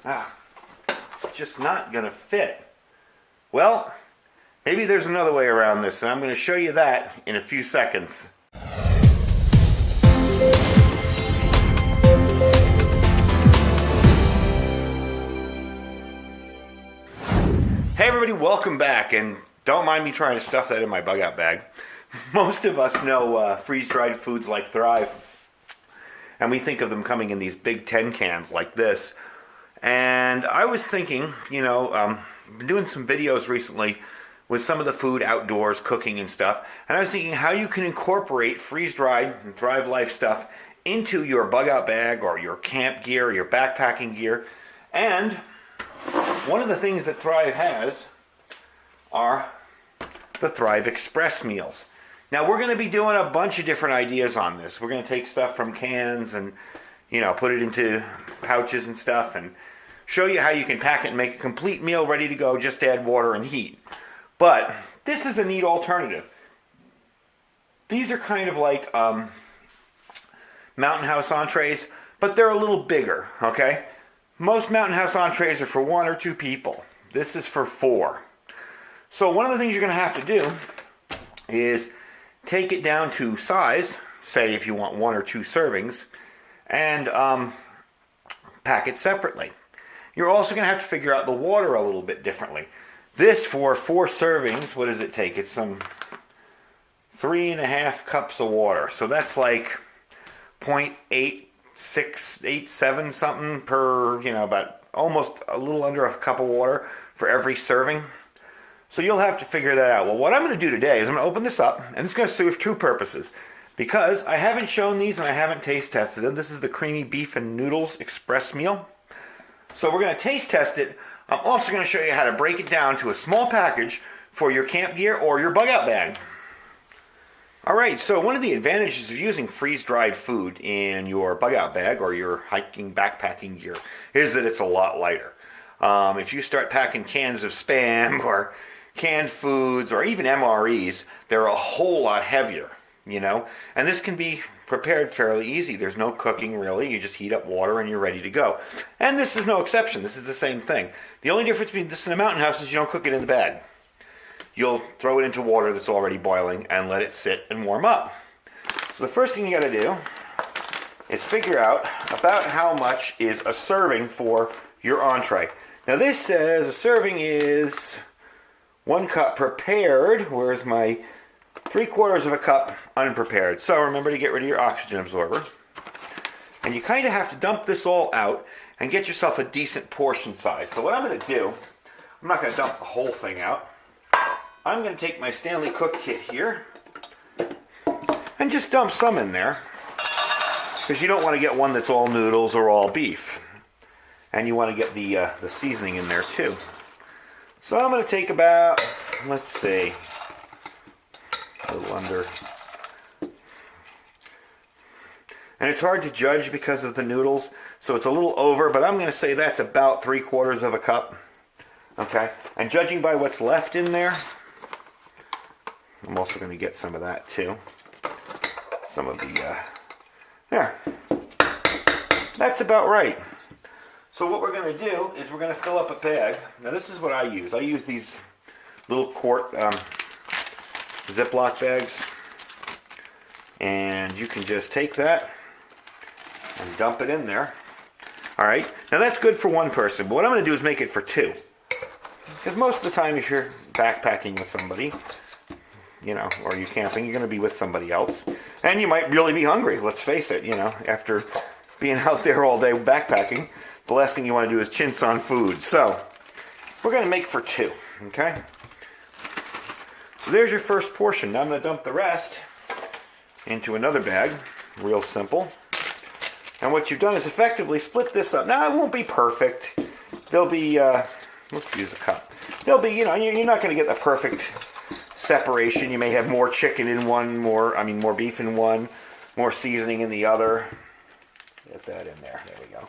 It's just not going to fit. Well, maybe there's another way around this, and I'm going to show you that in a few seconds. Hey everybody, welcome back, and don't mind me trying to stuff that in my bug out bag. Most of us know freeze-dried foods like Thrive, and we think of them coming in these big 10 cans like this. And I was thinking, I've been doing some videos recently with some of the food outdoors, cooking and stuff, and I was thinking how you can incorporate freeze-dried and Thrive Life stuff into your bug out bag or your camp gear, or your backpacking gear. And one of the things that Thrive has are the Thrive Express meals. Now we're going to be doing a bunch of different ideas on this. We're going to take stuff from cans and, put it into pouches and stuff and show you how you can pack it and make a complete meal ready to go, just add water and heat. But this is a neat alternative. These are kind of like Mountain House entrees, but they're a little bigger, okay? Most Mountain House entrees are for 1 or 2 people. This is for 4. So one of the things you're going to have to do is take it down to size, say if you want 1 or 2 servings, and pack it separately. You're also going to have to figure out the water a little bit differently. This for 4 servings, what does it take? It's some 3.5 cups of water. So that's like 0.8687 something per, about almost a little under a cup of water for every serving. So you'll have to figure that out. Well, what I'm going to do today is I'm going to open this up, and it's going to serve 2 purposes. Because I haven't shown these and I haven't taste tested them. This is the Creamy Beef and Noodles Express meal. So we're going to taste test it. I'm also going to show you how to break it down to a small package for your camp gear or your bug out bag. Alright, so one of the advantages of using freeze-dried food in your bug out bag or your hiking backpacking gear is that it's a lot lighter. If you start packing cans of Spam or canned foods or even MREs, they're a whole lot heavier, and this can be prepared fairly easy. There's no cooking really. You just heat up water and you're ready to go. And this is no exception. This is the same thing. The only difference between this and a Mountain House is you don't cook it in the bag. You'll throw it into water that's already boiling and let it sit and warm up. So the first thing you got to do is figure out about how much is a serving for your entree. Now this says a serving is 1 cup prepared, whereas my 3/4 of a cup unprepared. So remember to get rid of your oxygen absorber. And you kind of have to dump this all out and get yourself a decent portion size. So what I'm going to do, I'm not going to dump the whole thing out. I'm going to take my Stanley Cook kit here and just dump some in there, because you don't want to get one that's all noodles or all beef. And you want to get the seasoning in there too. So I'm going to take about, let's see, a little under. And it's hard to judge because of the noodles, so it's a little over, but I'm going to say that's about 3/4 of a cup. Okay, and judging by what's left in there, I'm also going to get some of that too. Some of the, there. That's about right. So what we're going to do is we're going to fill up a bag. Now this is what I use. I use these little quart Ziploc bags. And you can just take that and dump it in there. Alright, now that's good for 1 person. But what I'm going to do is make it for 2. Because most of the time if you're backpacking with somebody, or you're camping, you're going to be with somebody else. And you might really be hungry, let's face it, after being out there all day backpacking. The last thing you want to do is chintz on food. So, we're going to make for 2, okay? So there's your first portion. Now I'm going to dump the rest into another bag. Real simple. And what you've done is effectively split this up. Now, it won't be perfect. There'll be, let's use a cup. There'll be, you're not going to get the perfect separation. You may have more chicken in one, more beef in one, more seasoning in the other. Get that in there. There we go.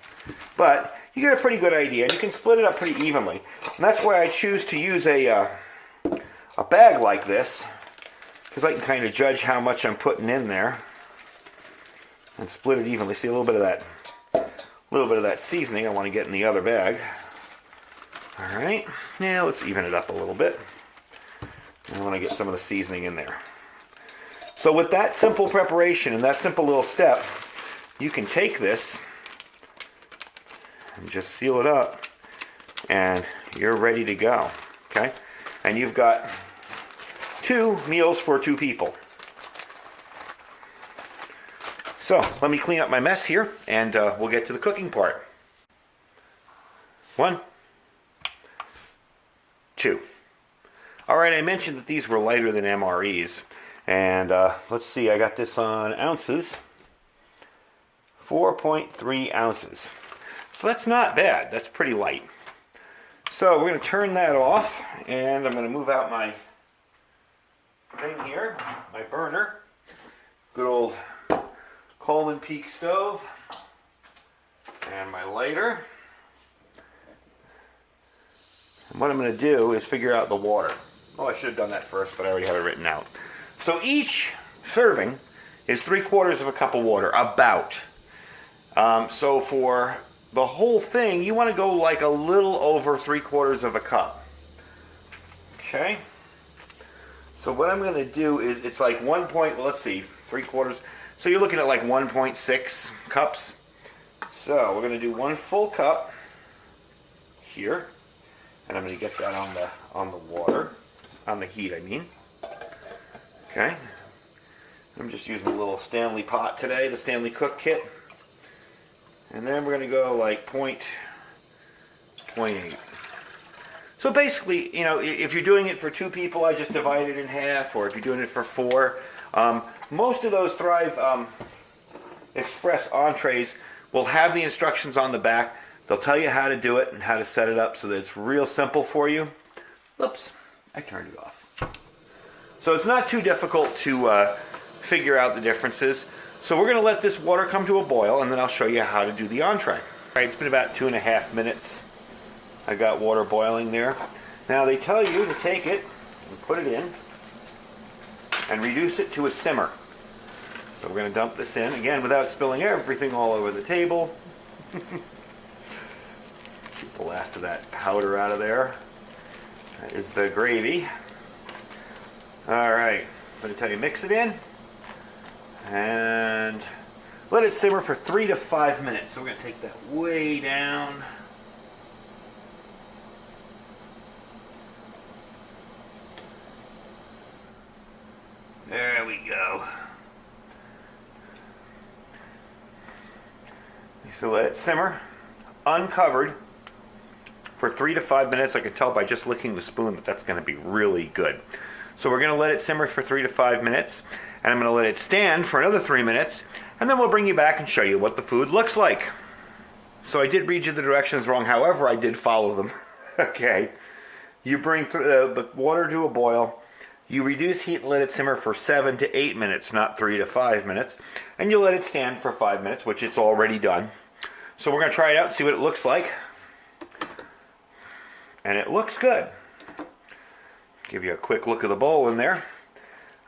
But you get a pretty good idea, and you can split it up pretty evenly. And that's why I choose to use a bag like this, because I can kind of judge how much I'm putting in there and split it evenly. See a little bit of that A little bit of that seasoning I want to get in the other bag. All right, now let's even it up a little bit. I want to get some of the seasoning in there. So with that simple preparation and that simple little step, you can take this and just seal it up, and you're ready to go, okay? And you've got 2 meals for 2 people. So let me clean up my mess here, and we'll get to the cooking part. 1, 2. All right, I mentioned that these were lighter than MREs, and let's see, I got this on ounces. 4.3 ounces. So that's not bad. That's pretty light. So we're going to turn that off, and I'm going to move out my thing here, my burner. Good old Coleman Peak stove, and my lighter. And what I'm going to do is figure out the water. Oh, I should have done that first, but I already have it written out. So each serving is 3/4 of a cup of water, about. So for the whole thing, you want to go like a little over 3/4 of a cup. Okay. So what I'm going to do is, it's like 3/4. So you're looking at like 1.6 cups. So we're going to do 1 full cup here, and I'm going to get that on the water, on the heat, I mean. Okay. I'm just using a little Stanley pot today, the Stanley Cook Kit. And then we're going to go like 0.28. So basically, you know, if you're doing it for 2 people, I just divide it in half, or if you're doing it for 4. Most of those Thrive Express entrees will have the instructions on the back. They'll tell you how to do it and how to set it up so that it's real simple for you. Oops, I turned it off. So it's not too difficult to figure out the differences. So we're going to let this water come to a boil, and then I'll show you how to do the entree. All right, it's been about 2.5 minutes. I got water boiling there. Now they tell you to take it and put it in and reduce it to a simmer. So we're going to dump this in, again, without spilling everything all over the table. Keep the last of that powder out of there. That is the gravy. All right, I'm going to tell you, mix it in and let it simmer for 3 to 5 minutes. So we're going to take that way down. There we go. So let it simmer, uncovered, for 3 to 5 minutes. I can tell by just licking the spoon that that's going to be really good. So we're going to let it simmer for 3 to 5 minutes, and I'm going to let it stand for another 3 minutes, and then we'll bring you back and show you what the food looks like. So I did read you the directions wrong, however I did follow them. Okay. You bring the water to a boil, you reduce heat and let it simmer for 7 to 8 minutes, not 3 to 5 minutes, and you let it stand for 5 minutes, which it's already done. So we're going to try it out and see what it looks like. And it looks good. Give you a quick look of the bowl in there.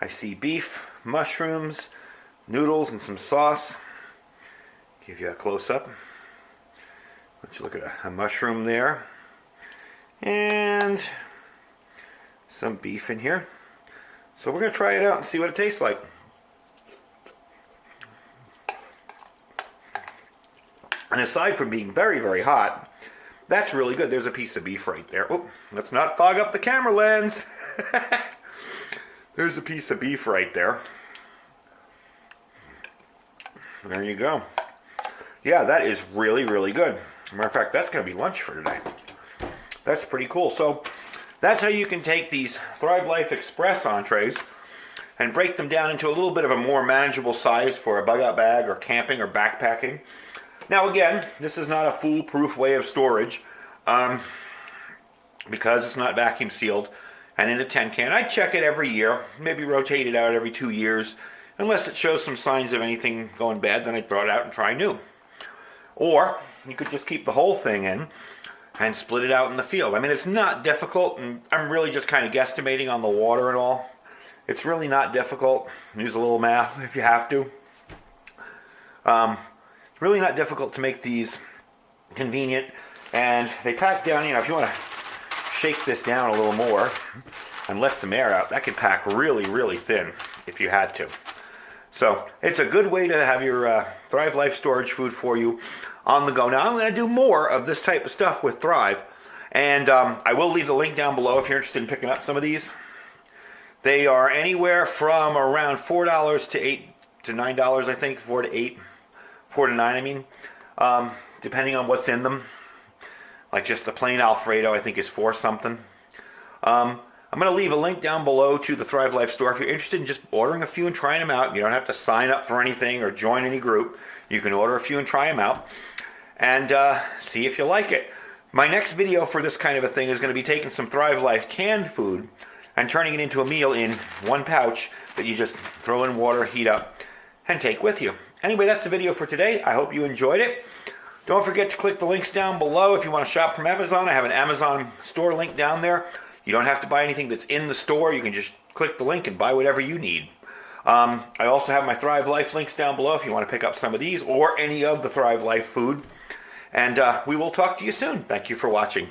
I see beef, mushrooms, noodles, and some sauce. Give you a close-up. Let's look at a mushroom there. And some beef in here. So we're going to try it out and see what it tastes like. And aside from being very, very hot, that's really good. There's a piece of beef right there. Oop, let's not fog up the camera lens. There's a piece of beef right there. There you go. Yeah, that is really, really good. Matter of fact, that's going to be lunch for today. That's pretty cool. So that's how you can take these Thrive Life Express entrees and break them down into a little bit of a more manageable size for a bug-out bag or camping or backpacking. Now again, this is not a foolproof way of storage because it's not vacuum sealed and in a tin can. I check it every year, maybe rotate it out every 2 years. Unless it shows some signs of anything going bad, then I throw it out and try new. Or you could just keep the whole thing in and split it out in the field. I mean, it's not difficult, and I'm really just kind of guesstimating on the water and all. It's really not difficult. Use a little math if you have to. Really not difficult to make these convenient. And they pack down, if you want to shake this down a little more and let some air out, that could pack really, really thin if you had to. So it's a good way to have your Thrive Life storage food for you on the go. Now I'm going to do more of this type of stuff with Thrive, and I will leave the link down below if you're interested in picking up some of these. They are anywhere from around $4 to $8 to $9, I think, 4 to 8, 4 to 9, I mean, depending on what's in them. Like just the plain Alfredo, I think, is 4 something. I'm going to leave a link down below to the Thrive Life store. If you're interested in just ordering a few and trying them out, you don't have to sign up for anything or join any group. You can order a few and try them out and see if you like it. My next video for this kind of a thing is going to be taking some Thrive Life canned food and turning it into a meal in one pouch that you just throw in water, heat up, and take with you. Anyway, that's the video for today. I hope you enjoyed it. Don't forget to click the links down below if you want to shop from Amazon. I have an Amazon store link down there. You don't have to buy anything that's in the store. You can just click the link and buy whatever you need. I also have my Thrive Life links down below if you want to pick up some of these or any of the Thrive Life food. And we will talk to you soon. Thank you for watching.